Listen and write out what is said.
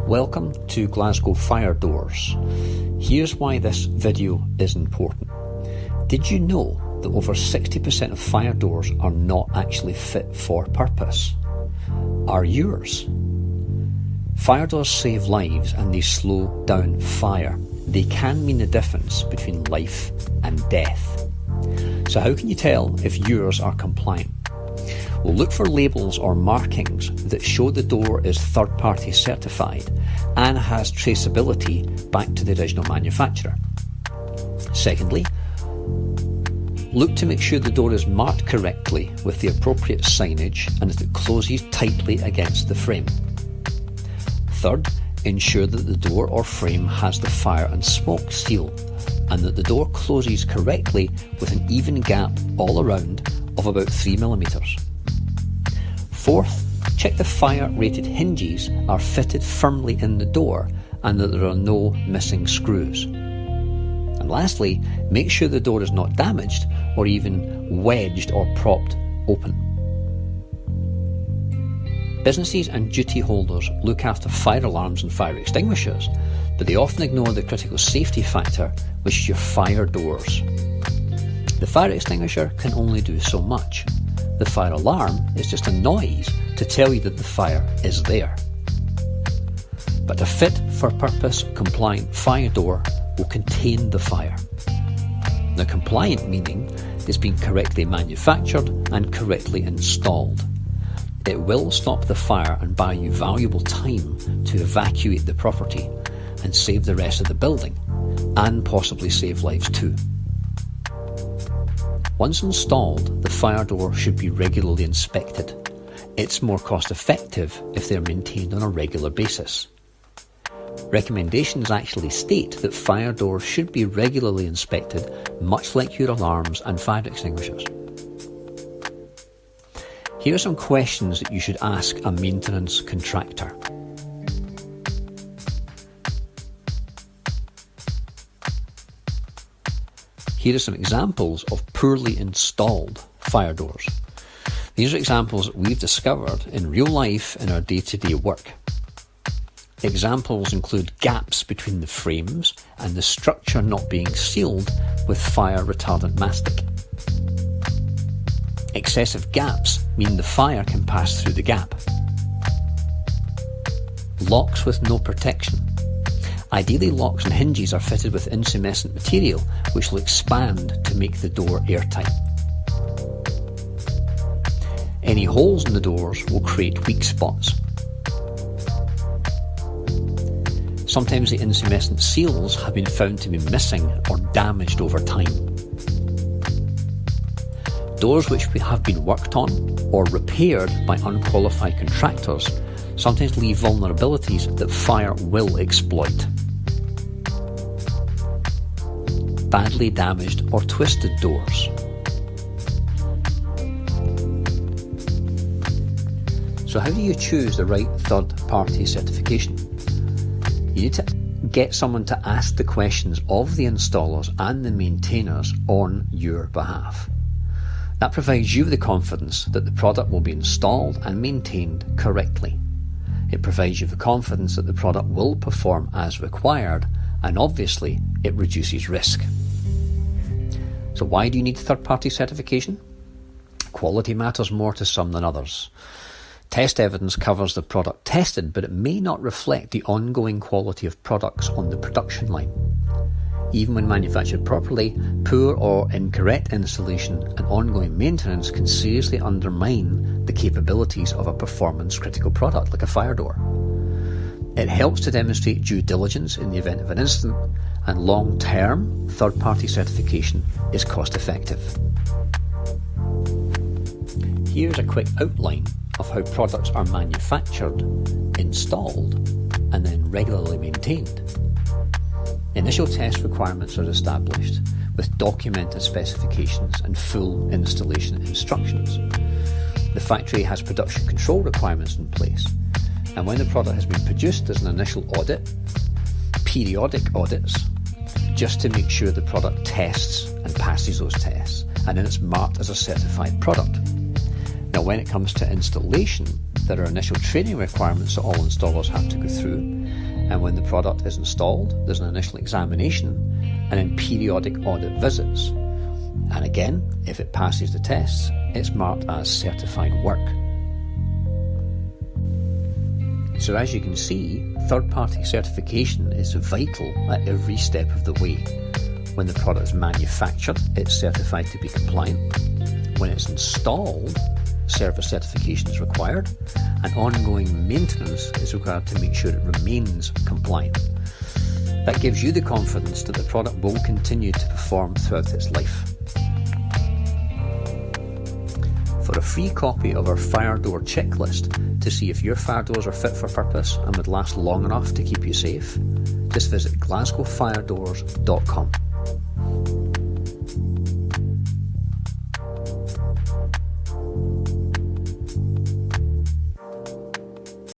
Welcome to Glasgow fire doors. Here's why this video is important. Did you know that over 60% of fire doors are not actually fit for purpose? Are yours? Fire doors save lives and they slow down fire. They can mean the difference between life and death. So how can you tell if yours are compliant? Well, look for labels or markings that show the door is third-party certified and has traceability back to the original manufacturer. Secondly, look to make sure the door is marked correctly with the appropriate signage and that it closes tightly against the frame. Third, ensure that the door or frame has the fire and smoke seal and that the door closes correctly with an even gap all around of about 3mm. Fourth, check the fire-rated hinges are fitted firmly in the door and that there are no missing screws. And lastly, make sure the door is not damaged or even wedged or propped open. Businesses and duty holders look after fire alarms and fire extinguishers, but they often ignore the critical safety factor, which is your fire doors. The fire extinguisher can only do so much. The fire alarm is just a noise to tell you that the fire is there. But a fit-for-purpose compliant fire door will contain the fire. Now, compliant meaning it's been correctly manufactured and correctly installed. It will stop the fire and buy you valuable time to evacuate the property and save the rest of the building, and possibly save lives too. Once installed, the fire door should be regularly inspected. It's more cost effective if they're maintained on a regular basis. Recommendations actually state that fire doors should be regularly inspected, much like your alarms and fire extinguishers. Here are some questions that you should ask a maintenance contractor. Here are some examples of poorly installed fire doors. These are examples that we've discovered in real life in our day-to-day work. Examples include gaps between the frames and the structure not being sealed with fire retardant mastic. Excessive gaps mean the fire can pass through the gap. Locks with no protection. Ideally, locks and hinges are fitted with incandescent material which will expand to make the door airtight. Any holes in the doors will create weak spots. Sometimes the incandescent seals have been found to be missing or damaged over time. Doors which have been worked on or repaired by unqualified contractors sometimes leave vulnerabilities that fire will exploit. Badly damaged or twisted doors. So how do you choose the right third-party certification? You need to get someone to ask the questions of the installers and the maintainers on your behalf. That provides you the confidence that the product will be installed and maintained correctly. It provides you the confidence that the product will perform as required, and obviously it reduces risk. So why do you need third-party certification? Quality matters more to some than others. Test evidence covers the product tested, but it may not reflect the ongoing quality of products on the production line. Even when manufactured properly, poor or incorrect installation and ongoing maintenance can seriously undermine the capabilities of a performance-critical product like a fire door. It helps to demonstrate due diligence in the event of an incident, and long-term third-party certification is cost-effective. Here's a quick outline of how products are manufactured, installed, and then regularly maintained. Initial test requirements are established with documented specifications and full installation instructions. The factory has production control requirements in place, and when the product has been produced, there's an initial audit, periodic audits, just to make sure the product tests and passes those tests, and then it's marked as a certified product. Now, when it comes to installation, there are initial training requirements that all installers have to go through, And when the product is installed, there's an initial examination and then periodic audit visits. And again, if it passes the tests, it's marked as certified work. So as you can see, third-party certification is vital at every step of the way. When the product is manufactured, it's certified to be compliant. When it's installed, service certification is required, and ongoing maintenance is required to make sure it remains compliant. That gives you the confidence that the product will continue to perform throughout its life. For a free copy of our fire door checklist to see if your fire doors are fit for purpose and would last long enough to keep you safe, just visit glasgowfiredoors.com.